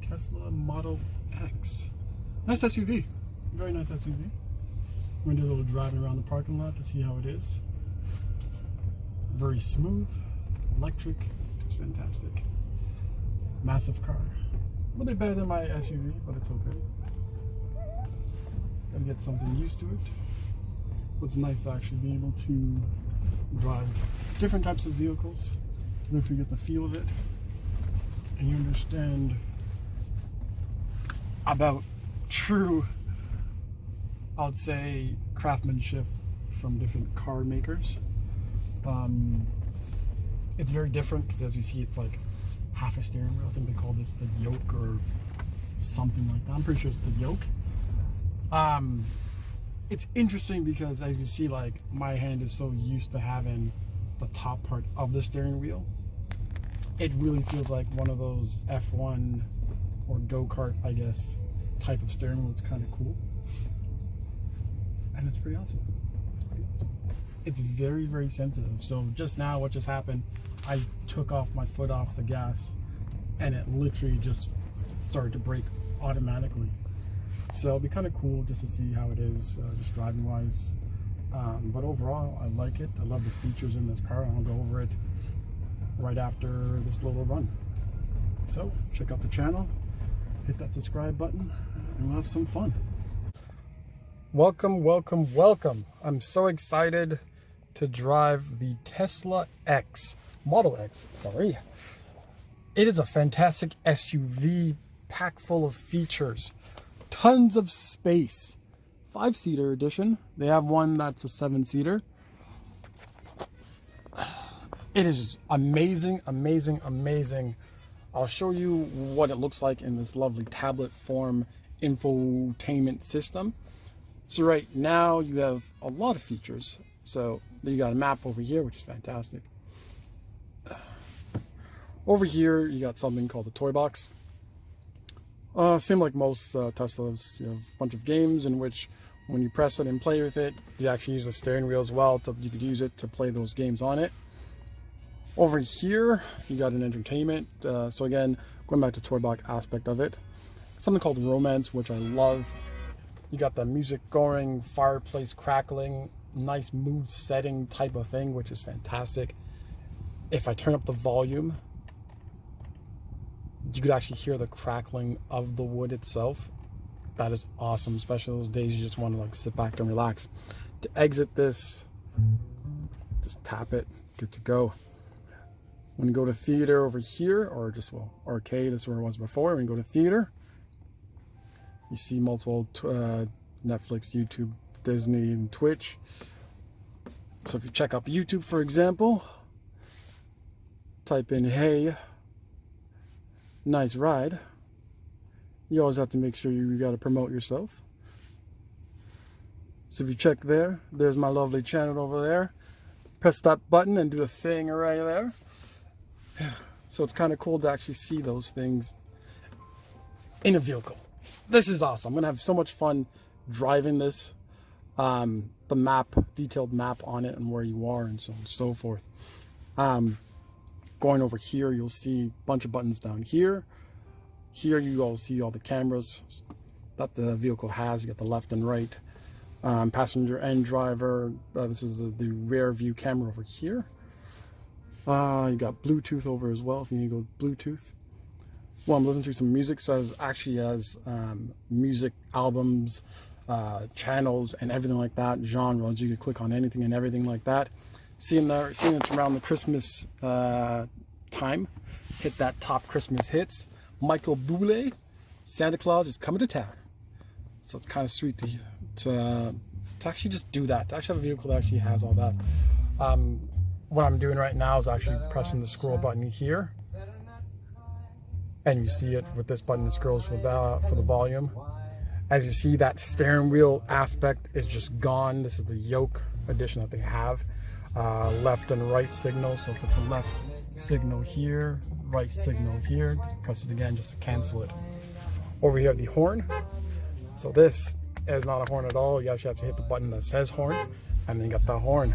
Tesla Model X. Nice SUV. Very nice SUV. We're going to do a little driving around the parking lot to see how it is. Very smooth. Electric. It's fantastic. Massive car. A little bit better than my SUV, but it's okay. Gotta get something used to it. It's nice to actually be able to drive different types of vehicles. And if you get the feel of it and you understand about true, I'd say, craftsmanship from different car makers. It's very different because, as you see, it's like half a steering wheel. I think they call this the yoke or something like that. I'm pretty sure it's the yoke. It's interesting because, as you see, like, my hand is so used to having the top part of the steering wheel. It really feels like one of those F1 or go-kart, I guess, type of steering wheel. It's kind of cool. And it's pretty awesome. It's pretty awesome. It's very, very sensitive. So just now, what just happened, I took off my foot off the gas and it literally just started to brake automatically. So it'll be kind of cool just to see how it is, just driving wise. But overall, I like it. I love the features in this car. I'll go over it right after this little run. So check out the channel, hit that subscribe button, and we'll have some fun. Welcome, welcome, welcome. I'm so excited to drive the Tesla X, Model X, sorry. It is a fantastic SUV packed full of features, tons of space. 5-seater edition. They have one that's a 7-seater. It is just amazing, amazing, amazing. I'll show you what it looks like in this lovely tablet form infotainment system. So right now you have a lot of features. So you got a map over here, which is fantastic. Over here you got something called the toy box. Same like most Teslas, you have a bunch of games in which when you press it and play with it, you actually use the steering wheel as well. You could use it to play those games on it. Over here, you got an entertainment. So again, going back to the toy box aspect of it, something called romance, which I love. You got the music going, fireplace crackling, nice mood setting type of thing, which is fantastic. If I turn up the volume, you could actually hear the crackling of the wood itself. That is awesome, especially those days you just want to like sit back and relax. To exit this, just tap it, good to go. When you go to theater over here, or just, well, arcade, this is where it was before. When you go to theater, you see multiple Netflix, YouTube, Disney, and Twitch. So if you check out YouTube, for example, type in, "Hey, nice ride." You always have to make sure you got to promote yourself. So if you check there, there's my lovely channel over there. Press that button and do a thing right there. So it's kind of cool to actually see those things in a vehicle. This is awesome. I'm going to have so much fun driving this. The map, detailed map on it and where you are and so on and so forth. Going over here, you'll see a bunch of buttons down here. Here you all see all the cameras that the vehicle has. You got the left and right, passenger and driver. This is the rear view camera over here. You got Bluetooth over as well if you need to go Bluetooth. Well, I'm listening to some music, so it actually has music albums, channels, and everything like that, genres. You can click on anything and everything like that. Seeing it's around the Christmas time, hit that top Christmas hits. Michael Bublé, Santa Claus is coming to town. So it's kind of sweet to actually just do that, to actually have a vehicle that actually has all that. What I'm doing right now is actually pressing the scroll button here. And you see it with this button, it scrolls for the volume. As you see, that steering wheel aspect is just gone. This is the yoke edition that they have. Left and right signal, so if it's a left signal here, right signal here, just press it again just to cancel it. Over here, the horn. So this is not a horn at all. You actually have to hit the button that says horn, and then you got the horn.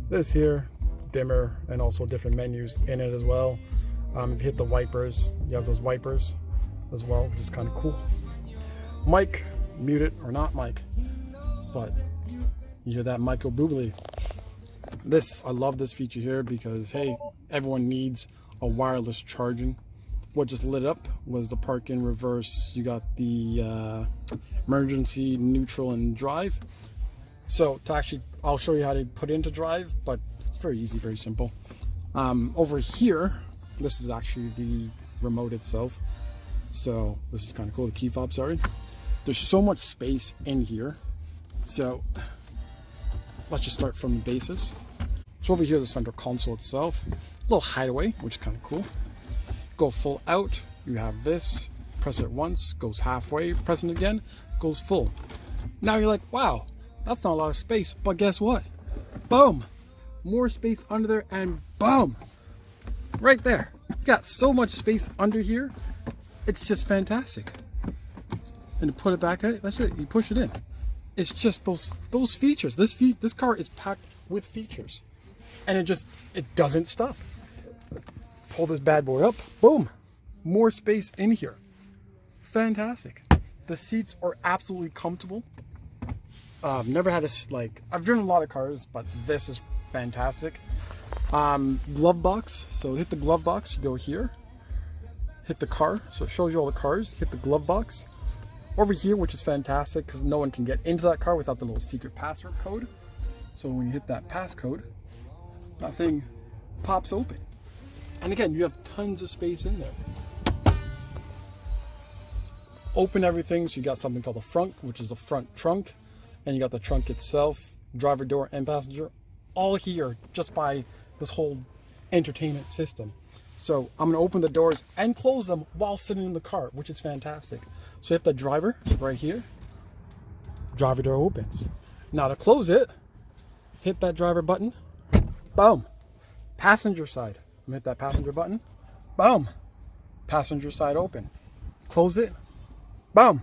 This here, dimmer, and also different menus in it as well. If you hit the wipers, you have those wipers. as well, which is kind of cool. Mic, mute it or not mic, but you hear that micro boobly. I love this feature here because, hey, everyone needs a wireless charging. What just lit up was the park in reverse. You got the emergency, neutral, and drive. So I'll show you how to put into drive, but it's very easy, very simple. Over here, this is actually the remote itself. So this is kind of cool, the key fob, sorry. There's so much space in here. So let's just start from the basis. So over here, the center console itself, a little hideaway, which is kind of cool. Go full out, you have this, press it once, goes halfway, press it again, goes full. Now you're like, wow, that's not a lot of space, but guess what? Boom, more space under there, and boom, right there. You got so much space under here, it's just fantastic. And to put it back at, that's it, you push it in. It's just those features. This car is packed with features, and it doesn't stop. Pull this bad boy up, boom, more space in here. Fantastic. The seats are absolutely comfortable. I've never had I've driven a lot of cars, but this is fantastic. Glove box, so hit the glove box, you go here, hit the car, so it shows you all the cars, hit the glove box. Over here, which is fantastic because no one can get into that car without the little secret password code. So when you hit that passcode, that thing pops open. And again, you have tons of space in there. Open everything, so you got something called the front, which is the front trunk, and you got the trunk itself, driver door and passenger, all here just by this whole entertainment system. So I'm gonna open the doors and close them while sitting in the car, which is fantastic. So if the driver right here, driver door opens. Now to close it, hit that driver button, boom, passenger side. Hit that passenger button, boom, passenger side open. Close it, boom.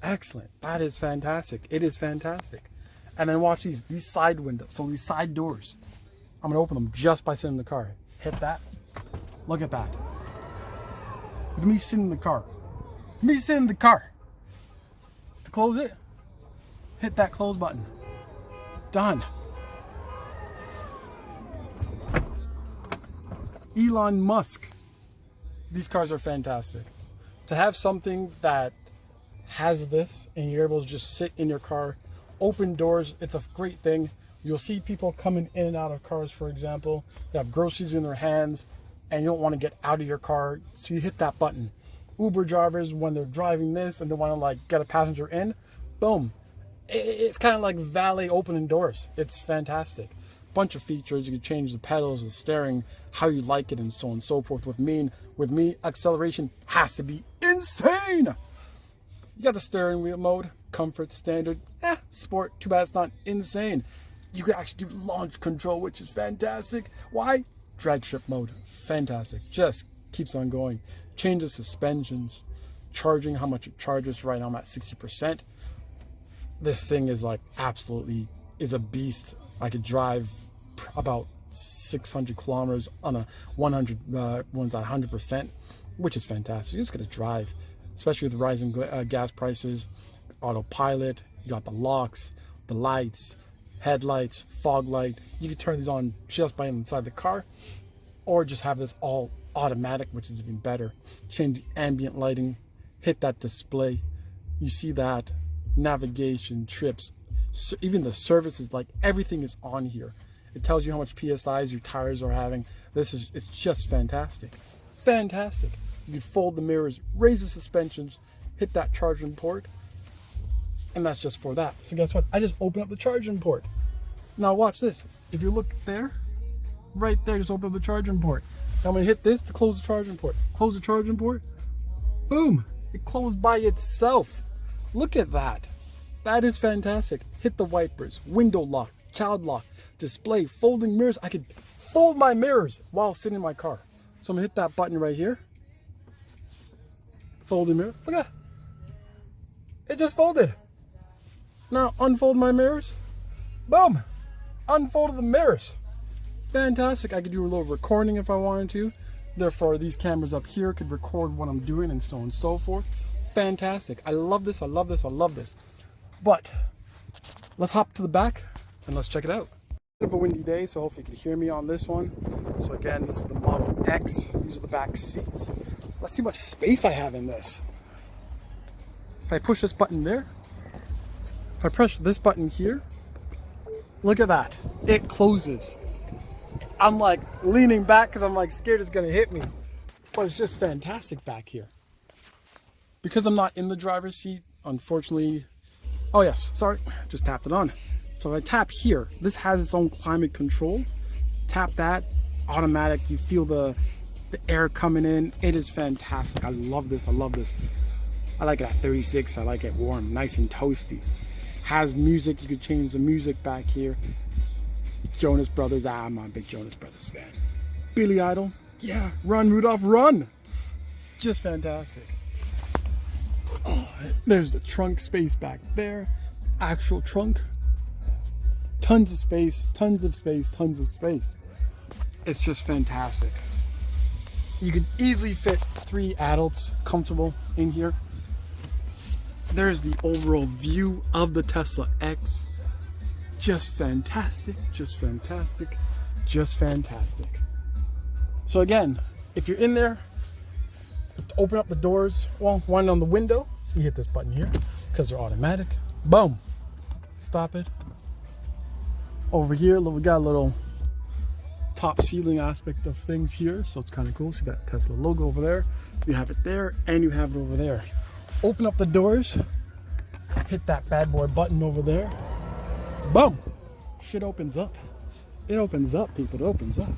Excellent. That is fantastic. It is fantastic. And then watch these side windows, so these side doors. I'm gonna open them just by sitting in the car. Hit that. Look at that. With me sitting in the car. Me sitting in the car. To close it, hit that close button. Done. Elon Musk. These cars are fantastic. To have something that has this and you're able to just sit in your car, open doors, it's a great thing. You'll see people coming in and out of cars, for example. They have groceries in their hands and you don't want to get out of your car, so you hit that button. Uber drivers, when they're driving this and they want to get a passenger in, boom. It's kind of like valet opening doors. It's fantastic. Bunch of features. You can change the pedals, the steering, how you like it, and so on and so forth. With me, acceleration has to be insane. You got the steering wheel mode, comfort, standard, sport. Too bad it's not insane. You can actually do launch control, which is fantastic. Why? Drag strip mode, fantastic. Just keeps on going. Changes suspensions, charging, how much it charges. Right now I'm at 60%. This thing is absolutely is a beast. I could drive about 600 kilometers on a 100 one's at 100%, which is fantastic. You're just gonna drive, especially with rising gas prices. Autopilot, you got the locks, the lights, headlights, fog light. You can turn these on just by inside the car, or just have this all automatic, which is even better. Change the ambient lighting, hit that display. You see that navigation, trips, so even the services, everything is on here. It tells you how much PSIs your tires are having. It's just fantastic. Fantastic. You can fold the mirrors, raise the suspensions, hit that charging port, and that's just for that. So guess what? I just open up the charging port. Now watch this. If you look there, right there, just open up the charging port. Now I'm gonna hit this to close the charging port. Close the charging port. Boom! It closed by itself. Look at that. That is fantastic. Hit the wipers, window lock, child lock, display, folding mirrors. I could fold my mirrors while sitting in my car. So I'm gonna hit that button right here. Folding mirror. Look at that. It just folded. Now unfold my mirrors. Boom! Unfolded the mirrors. Fantastic. I could do a little recording if I wanted to. Therefore, these cameras up here could record what I'm doing and so on and so forth. Fantastic. I love this. I love this. I love this. But let's hop to the back and let's check it out. Bit of a windy day, so hopefully you can hear me on this one. So again, this is the Model X. These are the back seats. Let's see how much space I have in this. If I push this button there, if I press this button here, look at that. It closes. I'm like leaning back because I'm like scared it's gonna hit me. But it's just fantastic back here. Because I'm not in the driver's seat, unfortunately. Oh yes, sorry, just tapped it on. So if I tap here, this has its own climate control. Tap that, automatic, you feel the air coming in. It is fantastic. I love this, I love this. I like it at 36, I like it warm, nice and toasty. Has music, you could change the music back here. Jonas Brothers, I'm a big Jonas Brothers fan. Billy Idol, yeah, run Rudolph, run! Just fantastic. Oh, there's the trunk space back there. Actual trunk. Tons of space, tons of space, tons of space. It's just fantastic. You could easily fit 3 adults comfortable in here. There's the overall view of the Tesla X. Just fantastic, just fantastic, just fantastic. So again, if you're in there, open up the doors, well, one on the window, you hit this button here because they're automatic. Boom, stop it. Over here, we got a little top ceiling aspect of things here, so it's kind of cool. See that Tesla logo over there? You have it there and you have it over there. Open up the doors, hit that bad boy button over there. Boom! Shit opens up. It opens up, people. It opens up.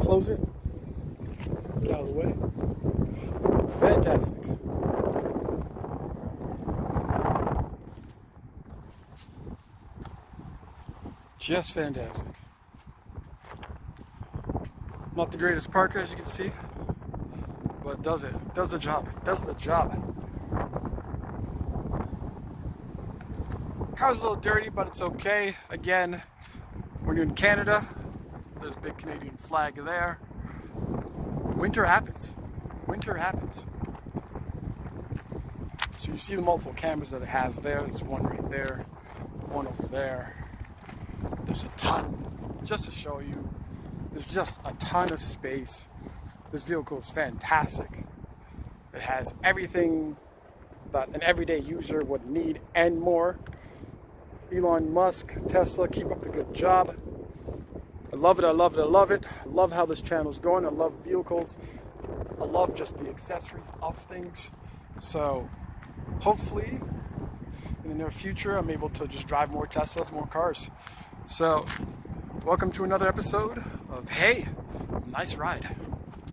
Close it. Get out of the way. Fantastic. Just fantastic. Not the greatest parker, as you can see, but it does it. It does the job. It does the job. Car's a little dirty, but it's okay. Again, we're in Canada. There's a big Canadian flag there. Winter happens. Winter happens. So you see the multiple cameras that it has there. There's one right there, one over there. There's a ton. Just to show you, there's just a ton of space. This vehicle is fantastic. It has everything that an everyday user would need and more. Elon Musk, Tesla, keep up the good job. I love it, I love it, I love it. I love how this channel's going. I love vehicles. I love just the accessories of things. So hopefully in the near future I'm able to just drive more Teslas, more cars. So welcome to another episode of Hey, Nice Ride.